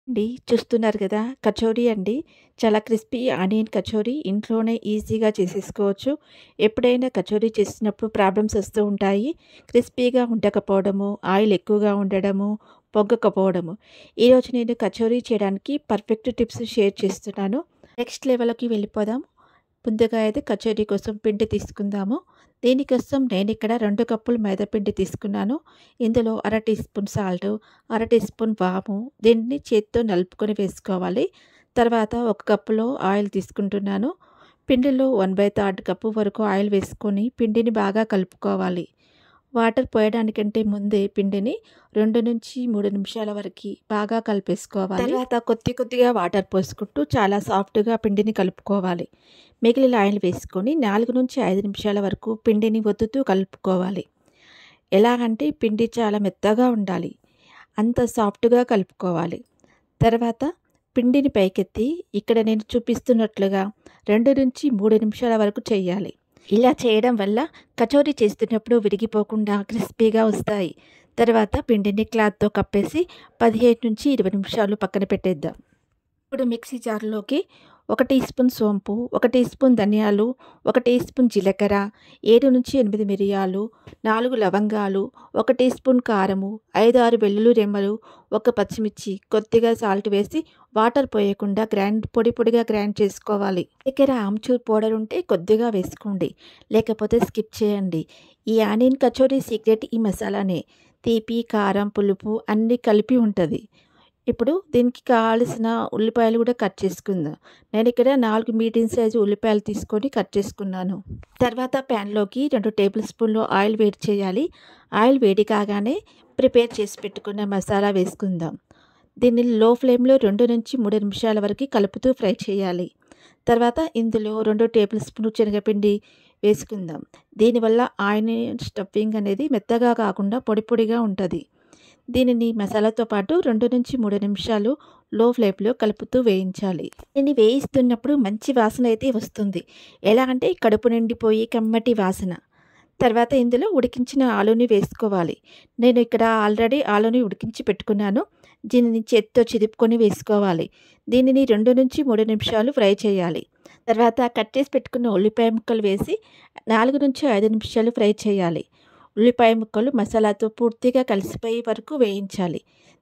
అండి చూస్తున్నారు కదా! కచోరీ అండి. చాలా క్రిస్పీ ఆనియన్ కచోరీ ఇంట్లోనే ఈజీగా చేసేసుకోవచ్చు. ఎప్పుడైనా కచోరీ చేసినప్పుడు ప్రాబ్లమ్స్ వస్తూ ఉంటాయి. క్రిస్పీగా ఉండకపోవడము, ఆయిల్ ఎక్కువగా ఉండడము, పొంగకపోవడము. ఈరోజు నేను కచోరీ చేయడానికి పర్ఫెక్ట్ టిప్స్ షేర్ చేస్తున్నాను. నెక్స్ట్ లెవెల్‌కి వెళ్ళిపోదాం. ముందుగా అయితే కచోరీ కోసం పిండి తీసుకుందాము. దీనికోసం నేనిక్కడ 2 కప్పులు మైదా పిండి తీసుకున్నాను. ఇందులో అర టీ స్పూన్ సాల్టు, అర టీ స్పూన్ వాము, దీన్ని చేత్తో నలుపుకొని వేసుకోవాలి. తర్వాత ఒక కప్పులో ఆయిల్ తీసుకుంటున్నాను. పిండిలో 1/3 కప్పు వరకు ఆయిల్ వేసుకొని పిండిని బాగా కలుపుకోవాలి. వాటర్ పోయడానికంటే ముందే పిండిని 2-3 నిమిషాల వరకి బాగా కలిపేసుకోవాలి. తర్వాత కొద్దిగా వాటర్ పోసుకుంటూ చాలా సాఫ్ట్‌గా పిండిని కలుపుకోవాలి. మిగిలిన ఆయిల్ వేసుకొని 4-5 నిమిషాల వరకు పిండిని ఒత్తుతూ కలుపుకోవాలి. ఎలాగంటే పిండి చాలా మెత్తగా ఉండాలి. అంత సాఫ్ట్‌గా కలుపుకోవాలి. తర్వాత పిండిని పైకెత్తి ఇక్కడ నేను చూపిస్తున్నట్లుగా 2-3 నిమిషాల వరకు చేయాలి. ఇలా చేయడం వల్ల కచోరీ చేస్తున్నప్పుడు విరిగిపోకుండా క్రిస్పీగా వస్తాయి. తర్వాత పిండిని క్లాత్‌తో కప్పేసి 15-20 నిమిషాలు పక్కన పెట్టేద్దాం. ఇప్పుడు మిక్సీ జార్‌లోకి 1 టీ స్పూన్ సోంపు, 1 టీ స్పూన్ ధనియాలు, 1 టీ స్పూన్ జీలకర్ర, 7-8 మిరియాలు, 4 లవంగాలు, 1 టీ స్పూన్ కారము, 5-6 వెల్లుల్లి రెమ్మలు, 1 పచ్చిమిర్చి, కొద్దిగా సాల్ట్ వేసి వాటర్ పోయకుండా పొడిగా గ్రైండ్ చేసుకోవాలి. దగ్గర ఆమ్చూర్ పౌడర్ ఉంటే కొద్దిగా వేసుకోండి. లేకపోతే స్కిప్ చేయండి. ఈ ఆనియన్ కచోరీ సీక్రెట్ ఈ మసాలానే. తీపి, కారం, పులుపు అన్నీ కలిపి ఉంటది. ఇప్పుడు దీనికి కావాల్సిన ఉల్లిపాయలు కూడా కట్ చేసుకుందాం. నేను ఇక్కడ 4 మీడియం సైజు ఉల్లిపాయలు తీసుకొని కట్ చేసుకున్నాను. తర్వాత ప్యాన్‌లోకి 2 టేబుల్ స్పూన్లు ఆయిల్ వేడి చేయాలి. ఆయిల్ వేడి కాగానే ప్రిపేర్ చేసి పెట్టుకున్న మసాలా వేసుకుందాం. దీన్ని లో ఫ్లేమ్‌లో 2-3 నిమిషాల వరకు కలుపుతూ ఫ్రై చేయాలి. తర్వాత ఇందులో 2 టేబుల్ స్పూన్లు శనగపిండి వేసుకుందాం. దీనివల్ల ఆనియన్ స్టఫింగ్ అనేది మెత్తగా కాకుండా పొడిగా ఉంటది. దీనిని మసాలాతో పాటు 2-3 నిమిషాలు లో ఫ్లేమ్‌లో కలుపుతూ వేయించాలి. దీన్ని వేయిస్తున్నప్పుడు మంచి వాసన అయితే వస్తుంది. ఎలా అంటే కడుపు నిండిపోయి కమ్మటి వాసన. తర్వాత ఇందులో ఉడికించిన ఆలూని వేసుకోవాలి. నేను ఇక్కడ ఆల్రెడీ ఆలూని ఉడికించి పెట్టుకున్నాను. దీనిని చేత్తో చిదుపుకొని వేసుకోవాలి. దీనిని 2-3 నిమిషాలు ఫ్రై చేయాలి. తర్వాత కట్ చేసి పెట్టుకున్న ఉల్లిపాయ ముక్కలు వేసి 4-5 నిమిషాలు ఫ్రై చేయాలి. ఉల్లిపాయ ముక్కలు మసాలాతో పూర్తిగా కలిసిపోయే వరకు వేయించాలి.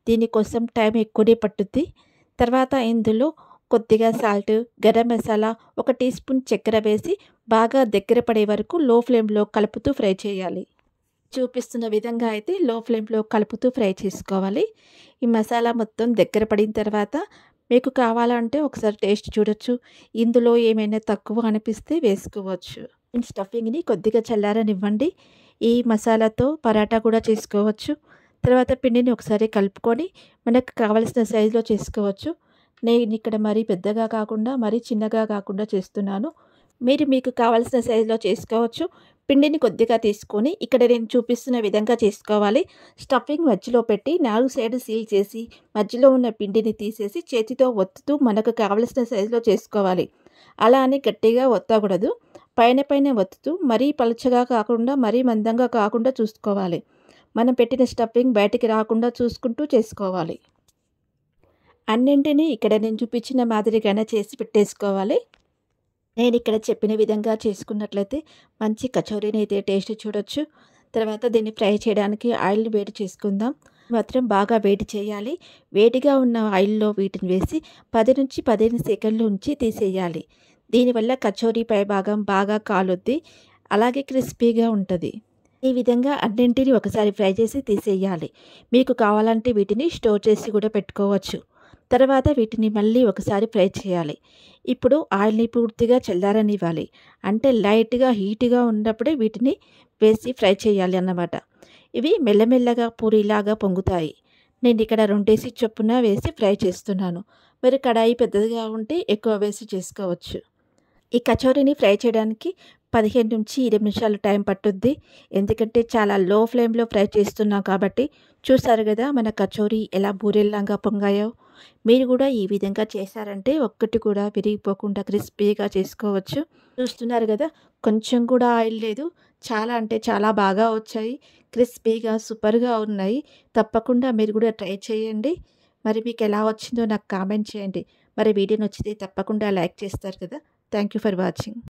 దీనికోసం టైం ఎక్కువనే పట్టుద్ది. తర్వాత ఇందులో కొద్దిగా salt, garam masala, 1 teaspoon చక్కెర వేసి బాగా దగ్గర పడే వరకు లో ఫ్లేమ్‌లో కలుపుతూ ఫ్రై చేయాలి. చూపిస్తున్న విధంగా అయితే లో ఫ్లేమ్‌లో కలుపుతూ ఫ్రై చేసుకోవాలి. ఈ మసాలా మొత్తం దగ్గర పడిన తర్వాత మీకు కావాలంటే ఒకసారి టేస్ట్ చూడొచ్చు. ఇందులో ఏమైనా తక్కువ అనిపిస్తే వేసుకోవచ్చు. స్టఫింగ్‌ని కొద్దిగా చల్లారనివ్వండి. ఈ మసాలాతో పరాటా కూడా చేసుకోవచ్చు. తర్వాత పిండిని ఒకసారి కలుపుకొని మనకు కావలసిన సైజులో చేసుకోవచ్చు. నేను ఇక్కడ మరీ పెద్దగా కాకుండా, మరీ చిన్నగా కాకుండా చేస్తున్నాను. మీకు కావాల్సిన సైజులో చేసుకోవచ్చు. పిండిని కొద్దిగా తీసుకొని ఇక్కడ నేను చూపిస్తున్న విధంగా చేసుకోవాలి. స్టఫింగ్ మధ్యలో పెట్టి 4 సైడ్ సీల్ చేసి మధ్యలో ఉన్న పిండిని తీసేసి చేతితో ఒత్తుతూ మనకు కావలసిన సైజులో చేసుకోవాలి. అలా అని గట్టిగా ఒత్తకూడదు. పైన ఒత్తుతూ మరీ పలుచగా కాకుండా, మరీ మందంగా కాకుండా చూసుకోవాలి. మనం పెట్టిన స్టఫింగ్ బయటికి రాకుండా చూసుకుంటూ చేసుకోవాలి. అన్నింటినీ ఇక్కడ నేను చూపించిన మాదిరిగానే చేసి పెట్టేసుకోవాలి. నేను ఇక్కడ చెప్పిన విధంగా చేసుకున్నట్లయితే మంచి కచోరీని అయితే టేస్ట్ చూడొచ్చు. తర్వాత దీన్ని ఫ్రై చేయడానికి ఆయిల్ వేడి చేసుకుందాం. మాత్రం బాగా వేడి చేయాలి. వేడిగా ఉన్న ఆయిల్‌లో వీటిని వేసి 10-15 సెకన్లు ఉంచి తీసేయాలి. దీనివల్ల కచోరీ పై భాగం బాగా కాలుద్ది. అలాగే క్రిస్పీగా ఉంటది. ఈ విధంగా అన్నింటిని ఒకసారి ఫ్రై చేసి తీసేయాలి. మీకు కావాలంటే వీటిని స్టోర్ చేసి కూడా పెట్టుకోవచ్చు. తర్వాత వీటిని మళ్ళీ ఒకసారి ఫ్రై చేయాలి. ఇప్పుడు ఆయిల్‌ని పూర్తిగా చల్లారనివ్వాలి. అంటే లైట్‌గా హీట్‌గా ఉన్నప్పుడే వీటిని వేసి ఫ్రై చేయాలి అన్నమాట. ఇవి మెల్లమెల్లగా పూరిలాగా పొంగుతాయి. నేను ఇక్కడ 2 చొప్పున వేసి ఫ్రై చేస్తున్నాను. మరి కడాయి పెద్దదిగా ఉంటే ఎక్కువ వేసి చేసుకోవచ్చు. ఈ కచోరీని ఫ్రై చేయడానికి 15-20 నిమిషాలు టైం పట్టుద్ది. ఎందుకంటే చాలా లో ఫ్లేమ్‌లో ఫ్రై చేస్తున్నాం కాబట్టి. చూసారు కదా మన కచోరీ ఎలా బూరెల్లాగా పొంగాయో. మీరు కూడా ఈ విధంగా చేశారంటే ఒక్కటి కూడా విరిగిపోకుండా క్రిస్పీగా చేసుకోవచ్చు. చూస్తున్నారు కదా కొంచెం కూడా ఆయిల్ లేదు. చాలా అంటే చాలా బాగా వచ్చాయి. క్రిస్పీగా సూపర్‌గా ఉన్నాయి. తప్పకుండా మీరు కూడా ట్రై చేయండి. మరి మీకు ఎలా వచ్చిందో నాకు కామెంట్ చేయండి. మరి వీడియో నచ్చితే తప్పకుండా లైక్ చేస్తారు కదా! Thank you for watching.